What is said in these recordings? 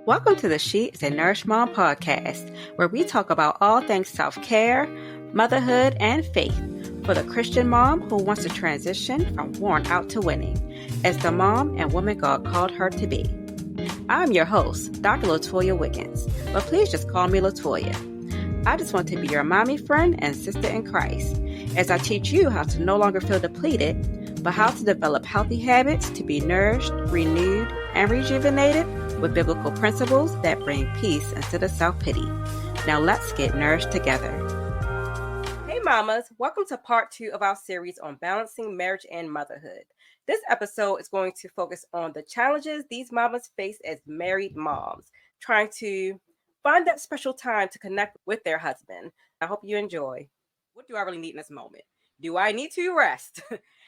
Welcome to the She is a Nourish Mom podcast, where we talk about all things self-care, motherhood, and faith for the Christian mom who wants to transition from worn out to winning as the mom and woman God called her to be. I'm your host, Dr. LaToya Wiggins, but please just call me LaToya. I just want to be your mommy friend and sister in Christ as I teach you how to no longer feel depleted, but how to develop healthy habits to be nourished, renewed, and rejuvenated with biblical principles that bring peace instead of self-pity. Now let's get nourished together. Hey mamas, welcome to part 2 of our series on balancing marriage and motherhood. This episode is going to focus on the challenges these mamas face as married moms, trying to find that special time to connect with their husband. I hope you enjoy. What do I really need in this moment? Do I need to rest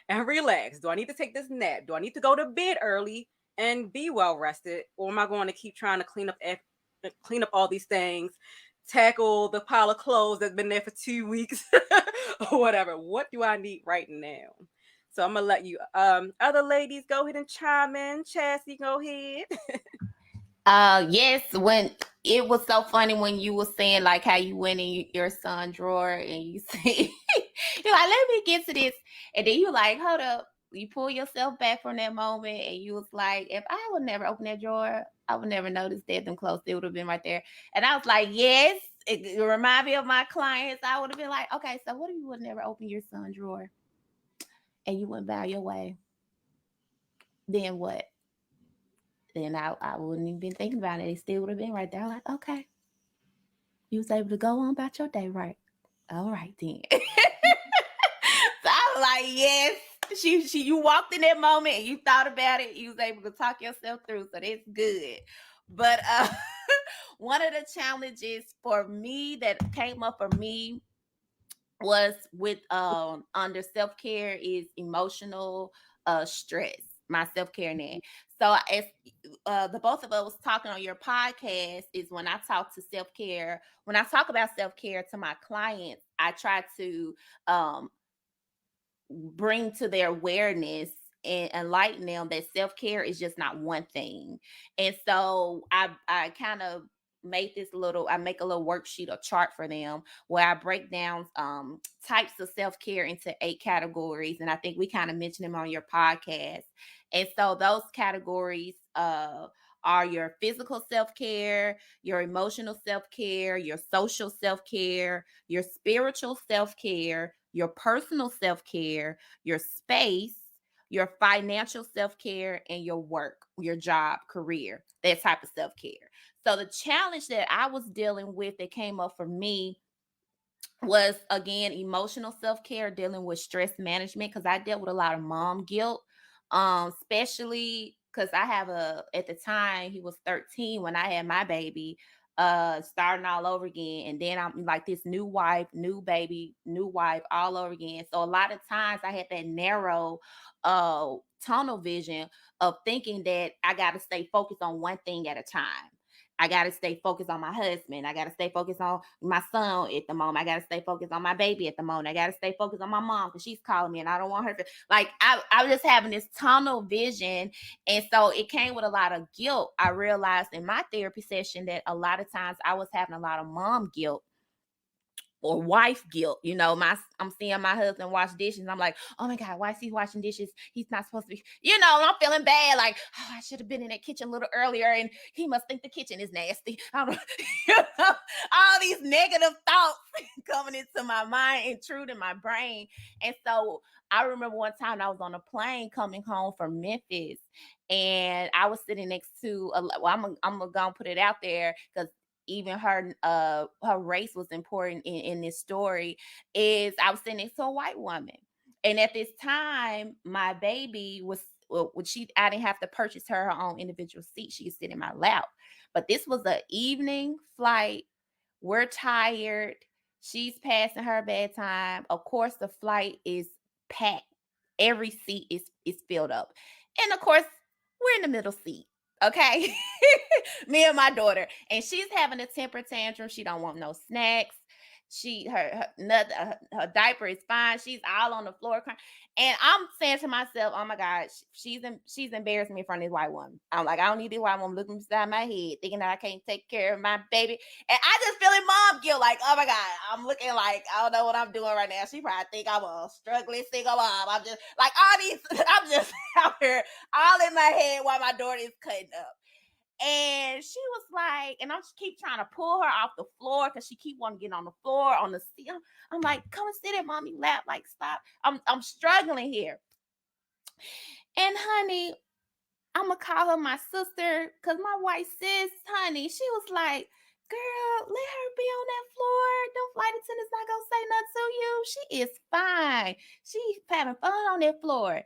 and relax? Do I need to take this nap? Do I need to go to bed early and be well rested? Or am I going to keep trying to clean up all these things, tackle the pile of clothes that's been there for 2 weeks or whatever? What do I need right now? So I'm gonna let you other ladies go ahead and chime in. Chasity, go ahead. Yes, when it was so funny when you were saying like how you went in your son drawer and you said you're like, let me get to this, and then you like, hold up, you pull yourself back from that moment and you was like, if I would never open that drawer, I would never notice that them clothes, they would have been right there. And I was like, yes, it remind me of my clients. I would have been like, okay, so what if you would never open your son drawer and you went by your way? Then what? Then I wouldn't even been thinking about it. It still would have been right there. Like, okay, you was able to go on about your day, right? All right then. So I was like, yes. She you walked in that moment and you thought about it. You was able to talk yourself through, so that's good. But one of the challenges for me that came up for me was with under self-care is emotional stress, my self-care net. So as the both of us was talking on your podcast is when I talk to self-care, when I talk about self-care to my clients, I try to bring to their awareness and enlighten them that self-care is just not one thing. And so I kind of make I make a little worksheet or chart for them where I break down types of self-care into 8 categories. And I think we kind of mentioned them on your podcast. And so those categories are your physical self-care, your emotional self-care, your social self-care, your spiritual self-care, your personal self-care, your space, your financial self-care, and your work, your job, career, that type of self-care. So the challenge that I was dealing with that came up for me was, again, emotional self-care, dealing with stress management, because I dealt with a lot of mom guilt, especially because I have at the time he was 13 when I had my baby, starting all over again. And then I'm like this new wife, new baby, new wife all over again. So a lot of times I had that narrow tunnel vision of thinking that I got to stay focused on one thing at a time. I got to stay focused on my husband. I got to stay focused on my son at the moment. I got to stay focused on my baby at the moment. I got to stay focused on my mom because she's calling me and I don't want her to. Like, I was just having this tunnel vision. And so it came with a lot of guilt. I realized in my therapy session that a lot of times I was having a lot of mom guilt or wife guilt. I'm seeing my husband wash dishes and I'm like, oh my God, why is he washing dishes? He's not supposed to be, I'm feeling bad. Like, oh, I should have been in that kitchen a little earlier and he must think the kitchen is nasty. I don't all these negative thoughts coming into my mind, intruding my brain. And so I remember one time I was on a plane coming home from Memphis and I was sitting next to, I'm going to go and put it out there because even her race was important in this story, is I was sitting next to a white woman. And at this time, my baby was, I didn't have to purchase her own individual seat. She could sit in my lap. But this was an evening flight. We're tired. She's passing her bedtime. Of course, the flight is packed. Every seat is filled up. And of course, we're in the middle seat. Okay. Me and my daughter. And she's having a temper tantrum. She don't want no snacks. Her diaper is fine. She's all on the floor crying. And I'm saying to myself, oh my God, she's embarrassing me in front of this white woman. I'm like, I don't need this white woman looking beside my head, thinking that I can't take care of my baby. And I just feeling mom guilt, like, oh my God, I'm looking like I don't know what I'm doing right now. She probably think I'm a struggling single mom. I'm just like I'm just out here all in my head while my daughter is cutting up. And she was like, and I just keep trying to pull her off the floor because she keep wanting to get on the floor, on the seat. I'm like, come and sit in mommy lap. Like, stop. I'm struggling here. And honey, I'm gonna call her my sister because my white sis, honey, she was like, girl, let her be on that floor. Them flight attendants not gonna say nothing to you. She is fine. She's having fun on that floor.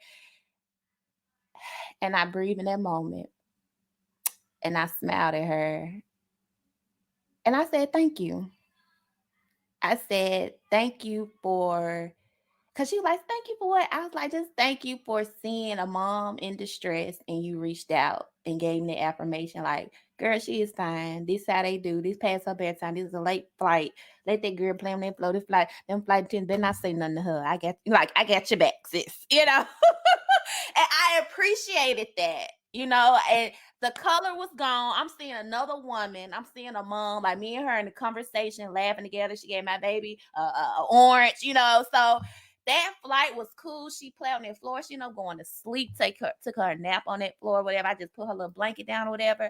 And I breathed in that moment. And I smiled at her. And I said, thank you. I said, thank you for, because she was like, thank you for what? I was like, just thank you for seeing a mom in distress and you reached out and gave me the affirmation. Like, girl, she is fine. This is how they do. This past her bedtime. This is a late flight. Let that girl play on that floor. This flight, them flight attendants better not say nothing to her. I got your back, sis. You know? And I appreciated that, you know, and the color was gone. I'm seeing another woman. I'm seeing a mom, like me and her in the conversation, laughing together. She gave my baby orange, you know. So that flight was cool. She played on that floor. She, you know, going to sleep, took her a nap on that floor, whatever. I just put her little blanket down or whatever.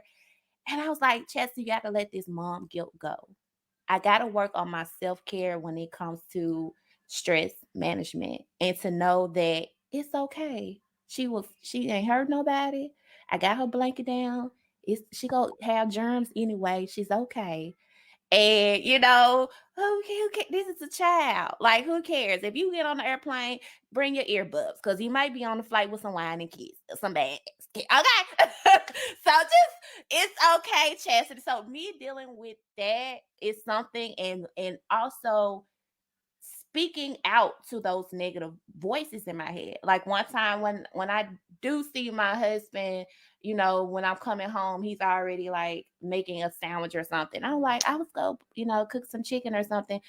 And I was like, Chasity, you got to let this mom guilt go. I got to work on my self-care when it comes to stress management and to know that it's okay. She ain't hurt nobody. I got her blanket down. She gonna have germs anyway. She's okay. And you know, who this is a child. Like, who cares? If you get on the airplane, bring your earbuds because you might be on the flight with some wine and kids or some bags. Okay. So just it's okay, Chasity. So me dealing with that is something, and also speaking out to those negative voices in my head. Like one time when I do see my husband, you know, when I'm coming home, he's already like making a sandwich or something. I'm like, I was go, you know, cook some chicken or something.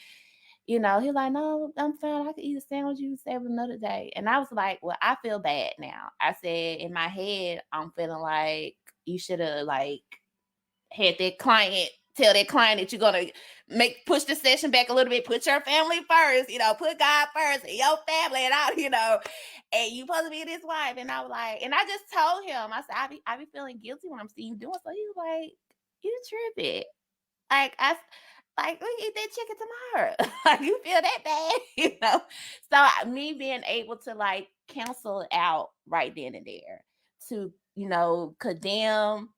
You know, he's like, no, I'm fine. I can eat a sandwich. You save another day. And I was like, well, I feel bad now. I said in my head, I'm feeling like you should have like had that client tell that client that you're gonna push the session back a little bit, put your family first, you know, put God first and your family and all, you know, and you supposed to be this wife. And I was like, and I just told him, I said, I be feeling guilty when I'm seeing you doing so. He was like, you tripping. Like we eat that chicken tomorrow. Like you feel that bad, you know? So me being able to like cancel out right then and there to, you know, condemn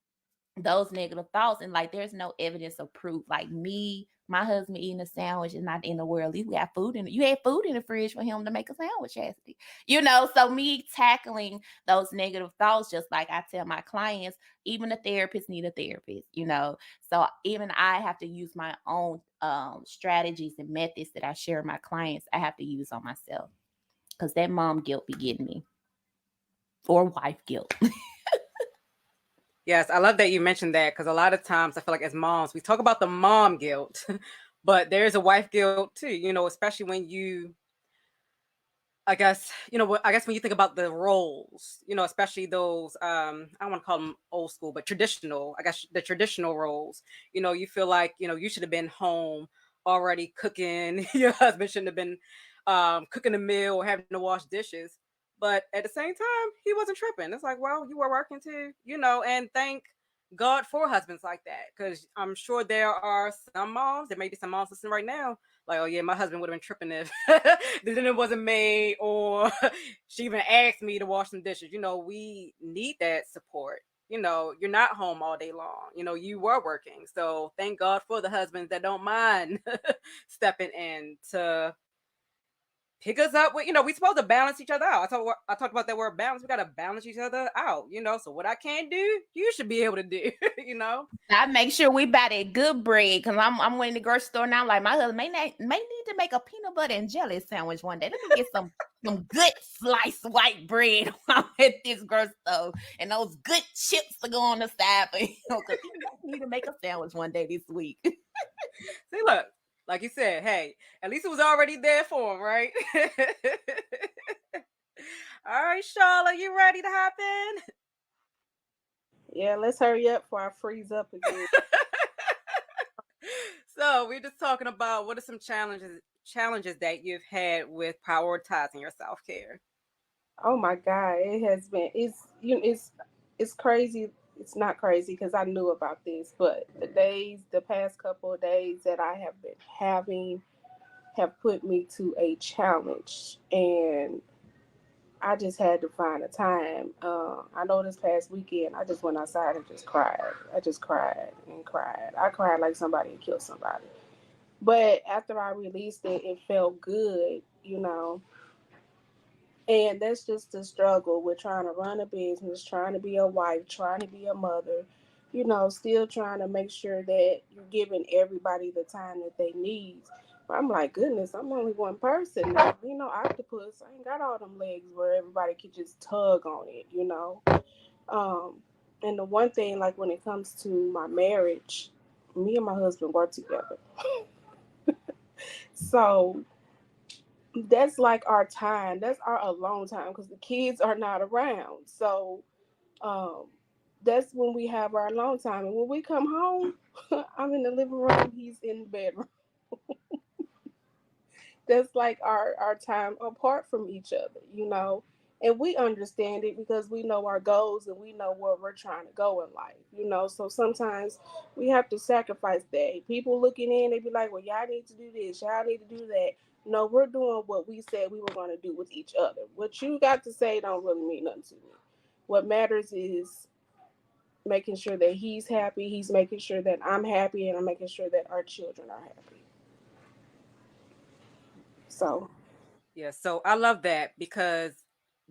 those negative thoughts, and like there's no evidence of proof. Like me, my husband eating a sandwich is not in the world. You had food in the fridge for him to make a sandwich, Chasity. You know, so me tackling those negative thoughts, just like I tell my clients, even a therapist need a therapist, you know. So even I have to use my own strategies and methods that I share with my clients. I have to use on myself because that mom guilt be getting me, or wife guilt. Yes, I love that you mentioned that because a lot of times I feel like as moms, we talk about the mom guilt, but there's a wife guilt too, you know, especially when you, I guess when you think about the roles, you know, especially those, I don't want to call them old school, but traditional, I guess the traditional roles, you know, you feel like, you know, you should have been home already cooking. Your husband shouldn't have been cooking a meal or having to wash dishes. But at the same time, he wasn't tripping. It's like, well, you were working too, you know, and thank God for husbands like that. Because I'm sure there are some moms, there may be some moms listening right now, like, oh yeah, my husband would have been tripping if the dinner wasn't made or she even asked me to wash some dishes. You know, we need that support. You know, you're not home all day long. You know, you were working. So thank God for the husbands that don't mind stepping in to pick us up with, you know, we supposed to balance each other out. I talked about that word balance. We got to balance each other out, you know. So what I can't do, you should be able to do, you know. I make sure we buy that good bread because I'm in the grocery store now. Like my husband may need to make a peanut butter and jelly sandwich one day. Let me get some good sliced white bread while I'm at this grocery store, and those good chips to go on the side for him because he need to make a sandwich one day this week. See, look, Like you said, hey, at least it was already there for him, right? All right, Sharla, you ready to hop in? Yeah, let's hurry up before I freeze up again. So we're just talking about what are some challenges that you've had with prioritizing your self-care. Oh my God, it has been. It's crazy. It's not crazy because I knew about this, but the past couple of days that I have been having have put me to a challenge, and I just had to find a time. I know this past weekend I just went outside and just cried. I just cried and cried. I cried like somebody had killed somebody. But after I released it, it felt good, you know. And that's just the struggle with trying to run a business, trying to be a wife, trying to be a mother, still trying to make sure that you're giving everybody the time that they need. But I'm like, goodness, I'm only one person now. Octopus, I ain't got all them legs where everybody could just tug on it. Um, and the one thing, like when it comes to my marriage, me and my husband work together. So that's like our time. That's our alone time because the kids are not around. So um, that's when we have our alone time. And when we come home, I'm in the living room. He's in the bedroom. That's like our time apart from each other. And we understand it because we know our goals and we know where we're trying to go in life. So sometimes we have to sacrifice that. People looking in, they be like, well, y'all need to do this, y'all need to do that. No, we're doing what we said we were going to do with each other. What you got to say don't really mean nothing to me. What matters is making sure that he's happy, he's making sure that I'm happy, and I'm making sure that our children are happy. So Yeah, so I love that because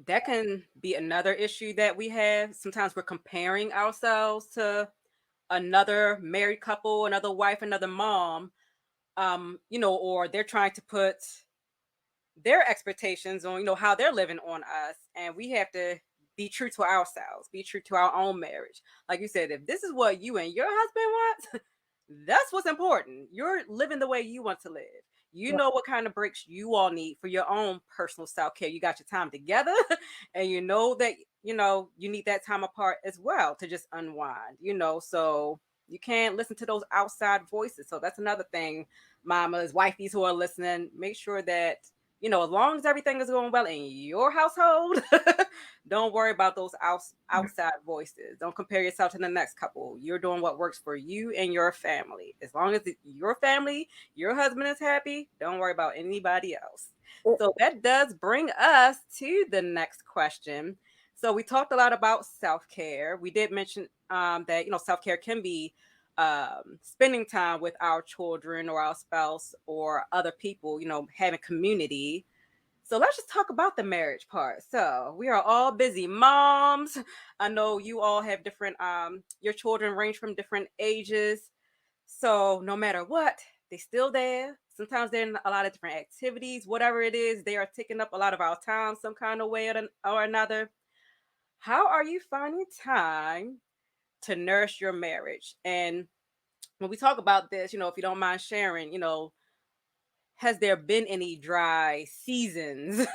that can be another issue that we have. Sometimes we're comparing ourselves to another married couple, another wife, another mom, or they're trying to put their expectations on, how they're living on us. And we have to be true to ourselves, be true to our own marriage. Like you said, if this is what you and your husband want, that's what's important. You're living the way you want to live. You know what kind of breaks you all need for your own personal self-care. You got your time together and you know that, you need that time apart as well to just unwind. So you can't listen to those outside voices. So that's another thing, mamas, wifeys who are listening, make sure that as long as everything is going well in your household, don't worry about those outside voices. Don't compare yourself to the next couple. You're doing what works for you and your family. As long as your family, your husband is happy, don't worry about anybody else. So that does bring us to the next question. So we talked a lot about self-care. We did mention that self-care can be spending time with our children or our spouse or other people, having community. So let's just talk about the marriage part. So we are all busy moms. I know you all have different, your children range from different ages. So no matter what, they still there. Sometimes they're in a lot of different activities, whatever it is, they are taking up a lot of our time some kind of way or another. How are you finding time to nourish your marriage? And when we talk about this, if you don't mind sharing, has there been any dry seasons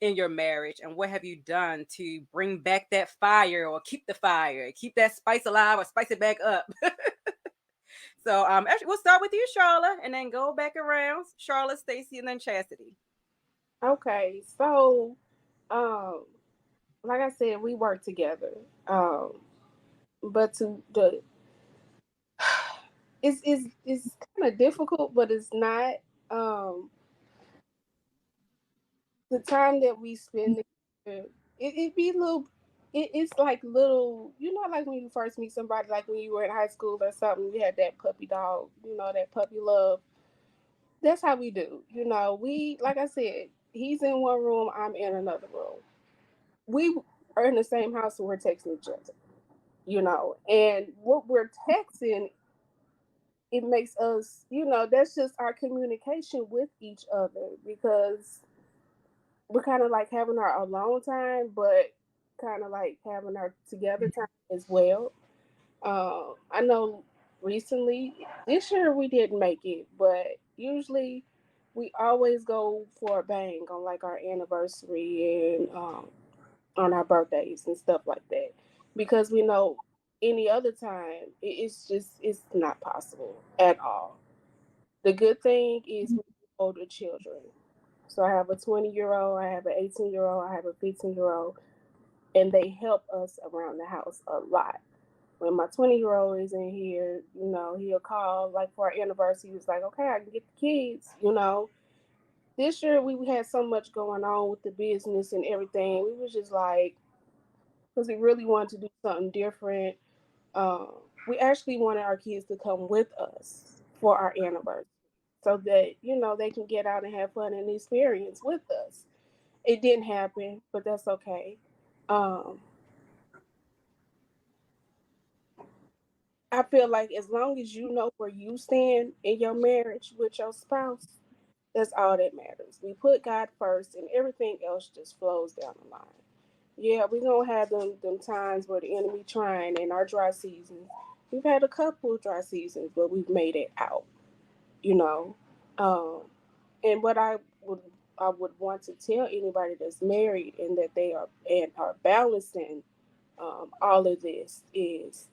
in your marriage? And what have you done to bring back that fire or keep the fire, keep that spice alive or spice it back up? So actually we'll start with you, Sharla, and then go back around. Sharla, Stacie, and then Chasity. okay, so um, like I said, we work together. But to the it's kind of difficult, but it's not. Um, the time that we spend together, it be little. It's like little, like when you first meet somebody, like when you were in high school or something, you had that puppy dog, that puppy love. That's how we do. We, like I said, he's in one room, I'm in another room. We are in the same house, so we're texting each other. And what we're texting, it makes us, that's just our communication with each other because we're kind of like having our alone time, but kind of like having our together time as well. I know recently this year we didn't make it, but Usually, we always go for a bang on like our anniversary and on our birthdays and stuff like that, because we know any other time it's not possible at all. The good thing is we have older children. So I have a 20-year-old, I have an 18-year-old, I have a 15-year-old, and they help us around the house a lot. When my 20-year-old is in here, he'll call like for our anniversary. He was like, okay, I can get the kids. This year we had so much going on with the business and everything. We was just like, because we really wanted to do something different. Um, we actually wanted our kids to come with us for our anniversary so that, they can get out and have fun and experience with us. It didn't happen, but that's okay. Um, I feel like as long as you know where you stand in your marriage with your spouse, that's all that matters. We put God first, and everything else just flows down the line. Yeah, we're gonna have them times where the enemy trying in our dry seasons. We've had a couple of dry seasons, but we've made it out. You know, um, and what I would want to tell anybody that's married and that they are balancing all of this is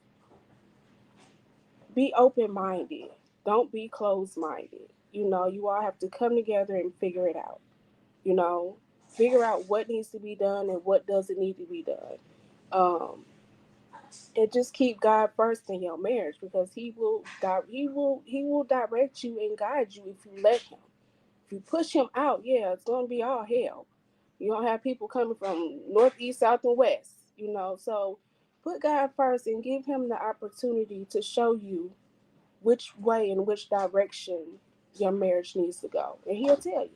be open minded. Don't be closed minded. You all have to come together and figure it out. You know, figure out what needs to be done and what doesn't need to be done. Um, and just keep God first in your marriage, because He will direct you and guide you if you let Him. If you push Him out, yeah, it's gonna be all hell. You don't have people coming from north, east, south, and west. So put God first and give Him the opportunity to show you which way and which direction your marriage needs to go, and He'll tell you.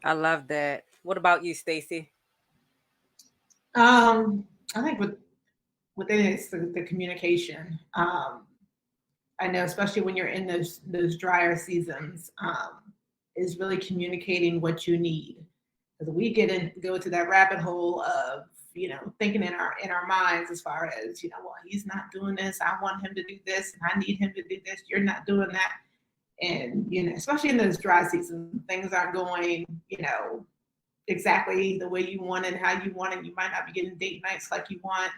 I love that. What about you, Stacie? I think within it's the communication. I know, especially when you're in those drier seasons, is really communicating what you need. Because we go to that rabbit hole of thinking in our minds as far as well, he's not doing this. I want him to do this, and I need him to do this. You're not doing that, and especially in those dry seasons, things aren't going exactly the way you want and how you want it. You might not be getting date nights like you want,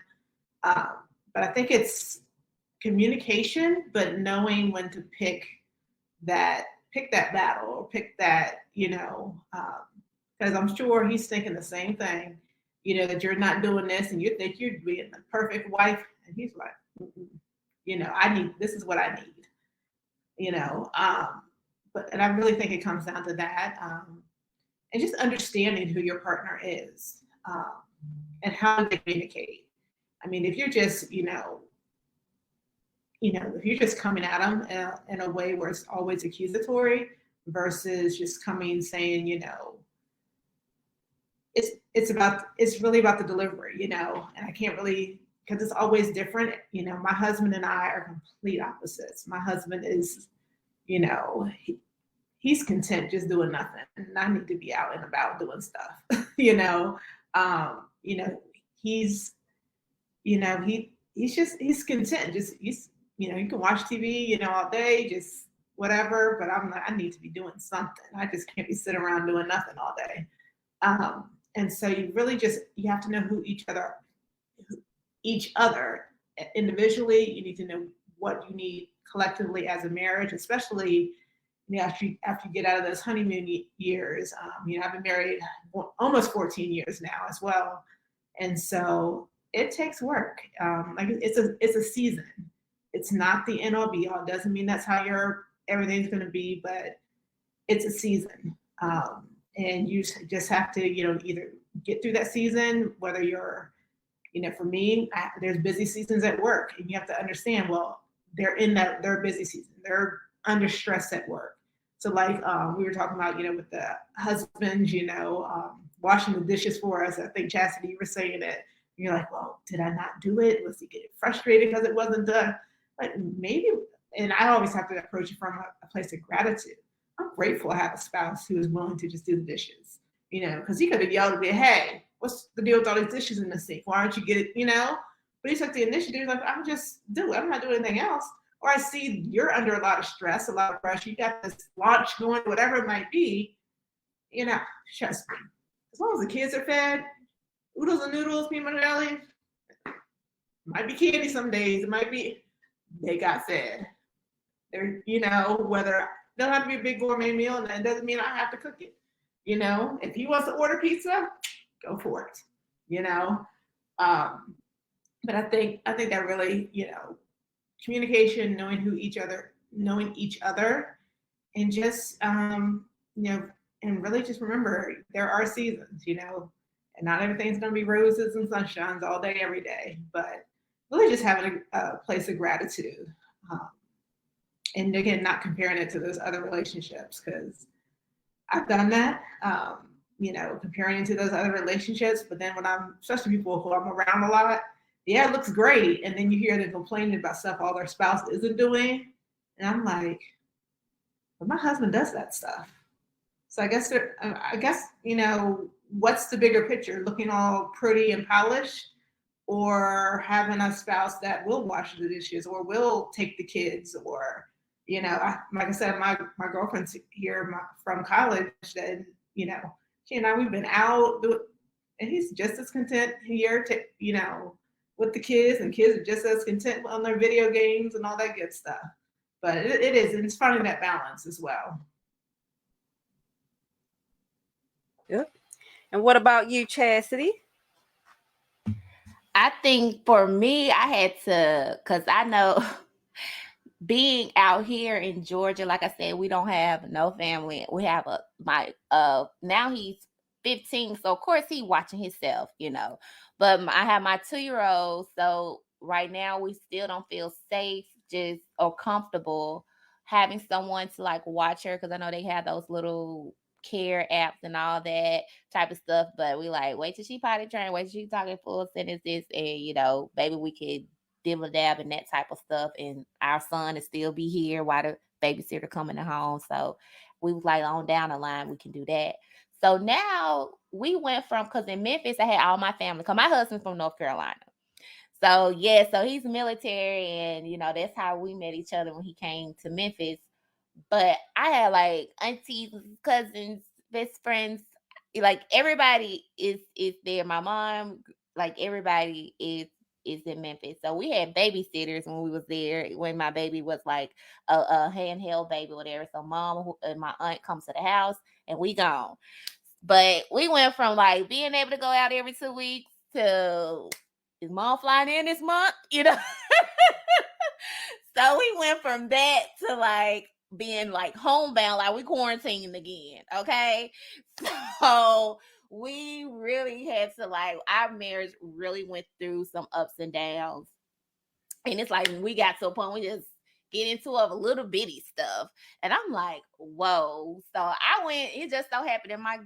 um, but I think it's communication, but knowing when to pick that battle, or pick that, because I'm sure he's thinking the same thing, that you're not doing this and you think you're being the perfect wife. And he's like, this is what I need, and I really think it comes down to that. And just understanding who your partner is, and how they communicate. I mean, if you're just, if you're just coming at them in a way where it's always accusatory versus just coming saying, it's really about the delivery, and I can't really, because it's always different. My husband and I are complete opposites. My husband is, he's content just doing nothing, and I need to be out and about doing stuff. He's, he's content. Just you can watch TV, all day, just whatever. But I'm like, I need to be doing something. I just can't be sitting around doing nothing all day. And so you have to know who each other individually. You need to know what you need collectively as a marriage, especially after you get out of those honeymoon years. I've been married almost 14 years now as well, and so it takes work. Like it's a season. It's not the end all be all. It doesn't mean that's how everything's going to be, but it's a season, and you just have to either get through that season, whether you're for me, there's busy seasons at work, and you have to understand, well, they're in their busy season. They're under stress at work. So like we were talking about, with the husbands, washing the dishes for us. I think Chasity, you were saying it. You're like, well, did I not do it? Was he getting frustrated because it wasn't done? Like maybe, and I always have to approach it from a place of gratitude. I'm grateful I have a spouse who is willing to just do the dishes, because he could have yelled at me, hey, what's the deal with all these dishes in the sink? Why don't you get it, But he took the initiative. Like, I'm just do it. I'm not doing anything else. or I see you're under a lot of stress, a lot of pressure. You got this launch going, whatever it might be. Trust me. As long as the kids are fed, oodles and noodles, peanut butter jelly, might be candy some days. It might be they got fed. They're, whether they'll have to be a big gourmet meal, and that doesn't mean I have to cook it. If he wants to order pizza, go for it. But I think that really, communication, knowing each other, and just and really just remember there are seasons, and not everything's going to be roses and sunshines all day, every day, but really just having a place of gratitude. And again, not comparing it to those other relationships, because I've done that, comparing it to those other relationships. But then when especially people who I'm around a lot, yeah, it looks great. And then you hear them complaining about stuff all their spouse isn't doing. And I'm like, but my husband does that stuff. So I guess, what's the bigger picture? Looking all pretty and polished, or having a spouse that will wash the dishes or will take the kids, or, like I said, my girlfriend's here from college, and, she and I, we've been out, and he's just as content here with the kids, and kids are just as content on their video games and all that good stuff. But it is, and it's finding that balance as well. Yep. And what about you, Chasity? I think for me, I had to, because I know being out here in Georgia, like I said, we don't have no family. We have now he's 15, so of course he's watching himself, But I have my 2-year-old, so right now we still don't feel safe or comfortable having someone to like watch her, because I know they have those little care apps and all that type of stuff. But we like, wait till she potty trained, wait till she talking full sentences, and maybe we could dibble dab and that type of stuff, and our son will still be here while the babysitter coming to home. So we was like, on down the line we can do that. So now we went from, because in Memphis I had all my family, because my husband's from North Carolina. So yeah, so he's military, and that's how we met each other when he came to Memphis. But I had like aunties, cousins, best friends, like everybody is there. My mom, like everybody is in Memphis. So we had babysitters when we was there, when my baby was like a handheld baby or whatever. So mom and my aunt comes to the house and we gone. But we went from like being able to go out every 2 weeks to, is mom flying in this month? So we went from that to like being like homebound, like we quarantined again. Okay. So we really had to, like, our marriage really went through some ups and downs. And it's like we got to a point we just get into a little bitty stuff. And I'm like, whoa. So I went, it just so happened that my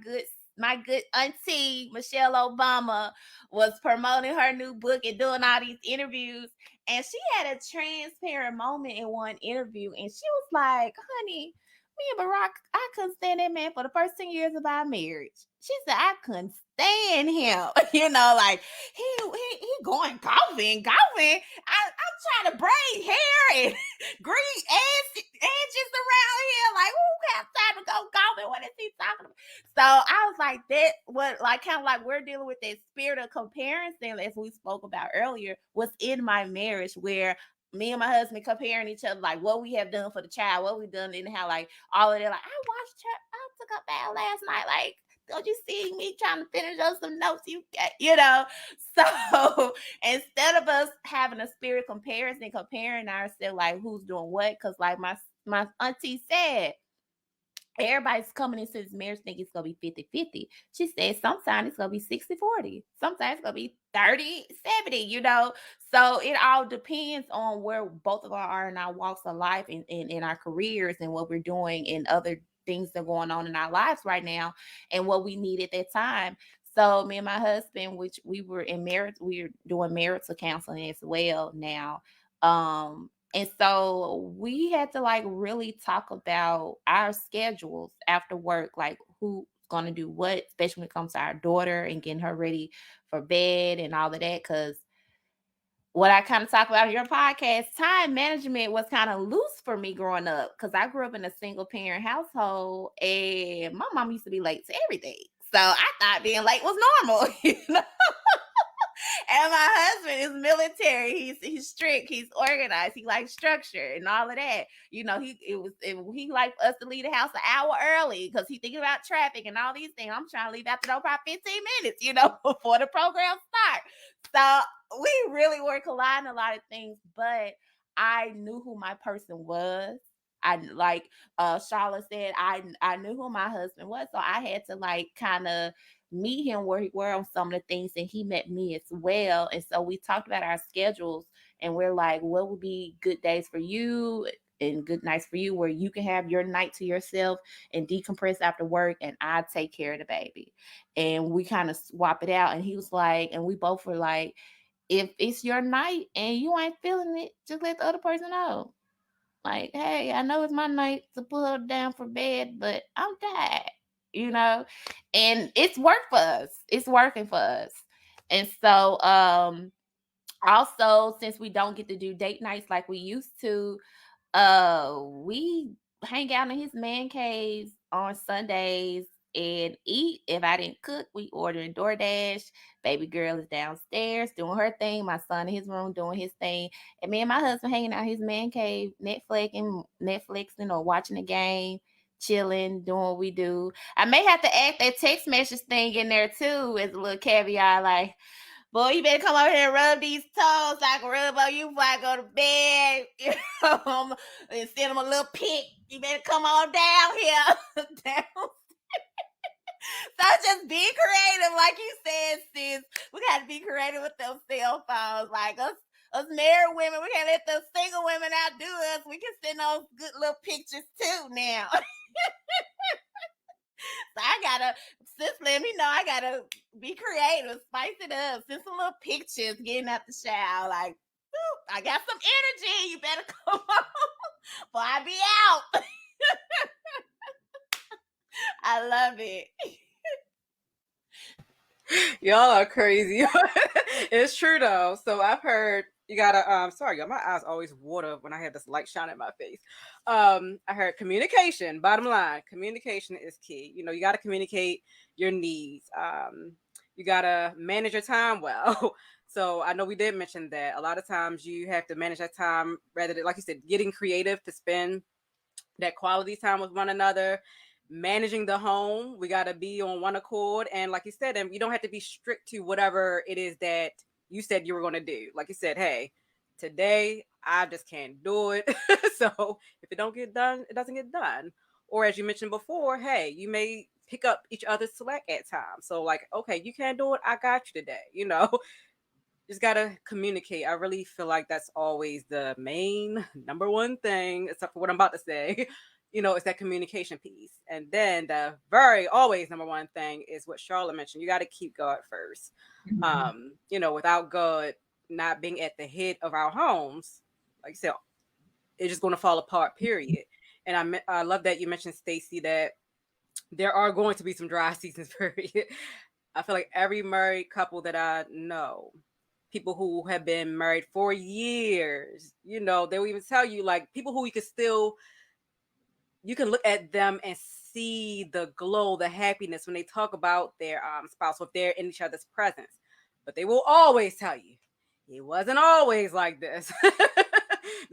good auntie, Michelle Obama, was promoting her new book and doing all these interviews. And she had a transparent moment in one interview. And she was like, honey, me and Barack, I couldn't stand that man for the first 10 years of our marriage. She said, I couldn't stand him. Like he going golfing. I'm trying to braid hair and green edges around here. Like, who got time to go golfing? What is he talking about? So I was like, that what, like, kind of like we're dealing with that spirit of comparison, as we spoke about earlier, was in my marriage, where me and my husband comparing each other, like what we have done for the child, what we've done, and how like all of that. Like, I took a bath last night. Like, don't you see me trying to finish up some notes you got, So instead of us having a spirit comparison, comparing ourselves, like who's doing what, because like my auntie said, everybody's coming into this marriage thinking it's going to be 50-50. She said sometimes it's going to be 60-40. Sometimes it's going to be 30-70, So it all depends on where both of us are in our walks of life and in our careers and what we're doing and other things that are going on in our lives right now and what we need at that time. So me and my husband, which we were in marriage, we are doing marital counseling as well now. And so we had to like really talk about our schedules after work, like who's going to do what, especially when it comes to our daughter and getting her ready for bed and all of that. Because what I kind of talk about in your podcast, time management was kind of loose for me growing up because I grew up in a single parent household and my mom used to be late to everything. So I thought being late was normal, you know? And my husband is military. He's strict. He's organized. He likes structure and all of that. You know, he liked us to leave the house an hour early because he thinking about traffic and all these things. I'm trying to leave after about 15 minutes, you know, before the program starts. So we really were colliding a lot of things, but I knew who my person was. I like Sharla said, I knew who my husband was, so I had to like kind of meet him where he were on some of the things, and he met me as well. And so we talked about our schedules, and we're like, what would be good days for you and good nights for you, where you can have your night to yourself and decompress after work, and I take care of the baby. And we kind of swap it out. And he was like, and we both were like, if it's your night and you ain't feeling it, just let the other person know. Like, hey, I know it's my night to put her down for bed, but I'm tired, you know? And it's worked for us. It's working for us. And so also, since we don't get to do date nights like we used to, we hang out in his man caves on Sundays and eat. If I didn't cook, we order in DoorDash. Baby girl is downstairs doing her thing. My son in his room doing his thing. And me and my husband hanging out in his man cave, Netflixing or watching a game, chilling, doing what we do. I may have to add that text message thing in there too as a little caveat, like, boy, you better come over here and rub these toes so I can rub on you before I go to bed. You know, and send them a little pic. You better come on down here. Down. So just be creative, like you said, sis. We got to be creative with those cell phones. Like us married women, we can't let those single women outdo us. We can send those good little pictures too now. So I gotta, sis, let me know. I gotta be creative, spice it up, send some little pictures, getting out the shower. Like, I got some energy. You better come on, before I be out. I love it. Y'all are crazy. It's true though. So I've heard you gotta sorry, y'all, my eyes always water when I have this light shine in my face. I heard communication, bottom line, communication is key. You know, you gotta communicate your needs. You gotta manage your time well. So I know we did mention that a lot of times you have to manage that time rather than, like you said, getting creative to spend that quality time with one another, managing the home. We got to be on one accord. And like you said, and you don't have to be strict to whatever it is that you said you were going to do. Like you said, hey, today I just can't do it. So if it don't get done, it doesn't get done. Or as you mentioned before, hey, you may pick up each other's slack at times. So like, okay, you can't do it. I got you today. You know, just gotta communicate. I really feel like that's always the main number one thing, except for what I'm about to say. You know, it's that communication piece. And then the very always number one thing is what Charlotte mentioned. You got to keep God first. You know, without God not being at the head of our homes, like you said, it's just going to fall apart, period. And I love that you mentioned, Stacie, that there are going to be some dry seasons, period. I feel like every married couple that I know, people who have been married for years, you know, they will even tell you, like, people who you can look at them and see the glow, the happiness when they talk about their spouse, if they're in each other's presence. But they will always tell you, it wasn't always like this.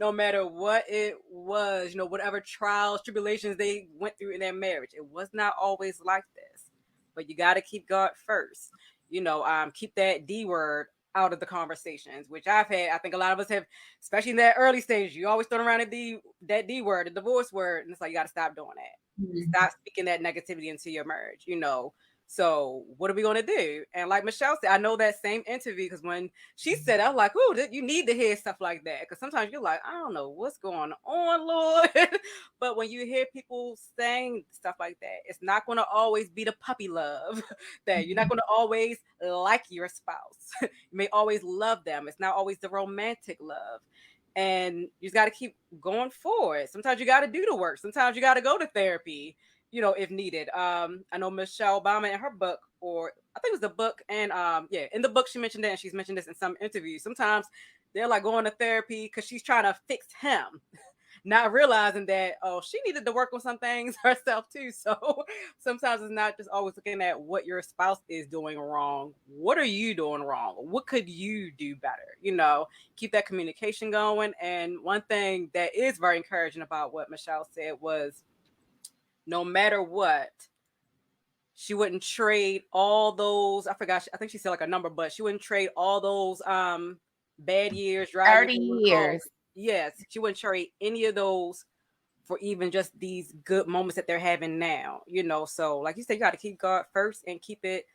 No matter what it was, you know, whatever trials, tribulations they went through in their marriage, it was not always like this. But you got to keep God first. You know, keep that D word out of the conversations, which I've had. I think a lot of us have, especially in that early stage, you always throw around that D word, the divorce word, and it's like, you got to stop doing that. Mm-hmm. Stop speaking that negativity into your marriage, you know. So what are we going to do? And like Michelle said, I know that same interview, because when she said, I was like, oh, you need to hear stuff like that, because sometimes you're like, I don't know what's going on, Lord. But when you hear people saying stuff like that, it's not going to always be the puppy love. That you're not going to always like your spouse. You may always love them. It's not always the romantic love. And you just got to keep going forward. Sometimes you got to do the work. Sometimes you got to go to therapy. if needed. I know Michelle Obama in her book, or I think it was the book, and in the book she mentioned it, and she's mentioned this in some interviews. Sometimes they're like going to therapy because she's trying to fix him, not realizing that, she needed to work on some things herself too. So sometimes it's not just always looking at what your spouse is doing wrong. What are you doing wrong? What could you do better? Keep that communication going. And one thing that is very encouraging about what Michelle said was, no matter what, she wouldn't trade all those, I think she said like a number, but she wouldn't trade all those bad years, 30 years. Yes, she wouldn't trade any of those for even just these good moments that they're having now. So like you said, you got to keep God first and keep it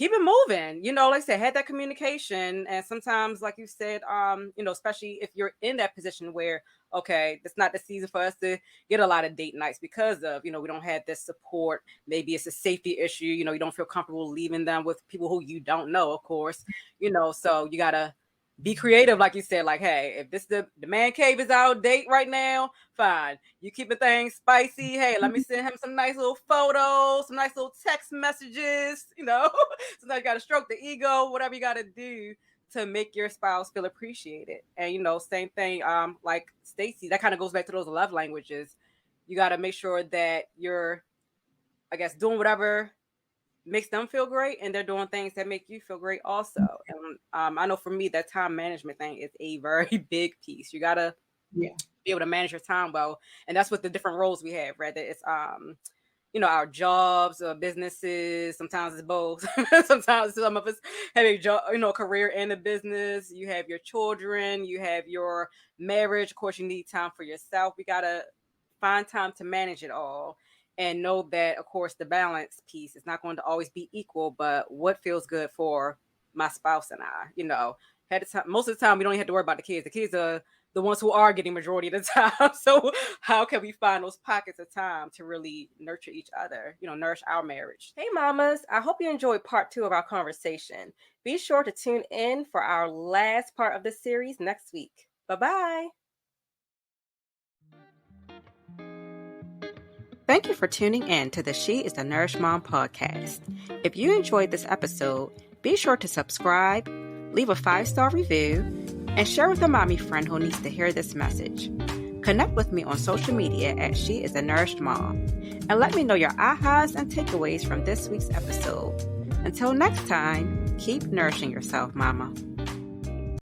moving. Like I said, had that communication. And sometimes, like you said, especially if you're in that position where, okay, it's not the season for us to get a lot of date nights because of, we don't have this support. Maybe it's a safety issue. You don't feel comfortable leaving them with people who you don't know, of course, so you got to be creative, like you said, like, hey, if this the man cave is out of date right now, fine. You keep the thing spicy. Hey, let me send him some nice little photos, some nice little text messages, So now you got to stroke the ego, whatever you got to do to make your spouse feel appreciated. And, same thing, like Stacie, that kind of goes back to those love languages. You got to make sure that you're, I guess, doing whatever makes them feel great, and they're doing things that make you feel great also. And I know for me, that time management thing is a very big piece. You gotta be able to manage your time well, and that's what the different roles we have. Whether it's our jobs or businesses. Sometimes it's both. Sometimes some of us have a job, career and a business. You have your children. You have your marriage. Of course, you need time for yourself. We gotta find time to manage it all. And know that, of course, the balance piece is not going to always be equal, but what feels good for my spouse and I, most of the time, we don't even have to worry about the kids. The kids are the ones who are getting majority of the time. So how can we find those pockets of time to really nurture each other, nourish our marriage? Hey, mamas, I hope you enjoyed part 2 of our conversation. Be sure to tune in for our last part of the series next week. Bye-bye. Thank you for tuning in to the She is the Nourish Mom podcast. If you enjoyed this episode, be sure to subscribe, leave a 5-star review, and share with a mommy friend who needs to hear this message. Connect with me on social media at She is a Nourished Mom, and let me know your ahas and takeaways from this week's episode. Until next time, keep nourishing yourself, mama.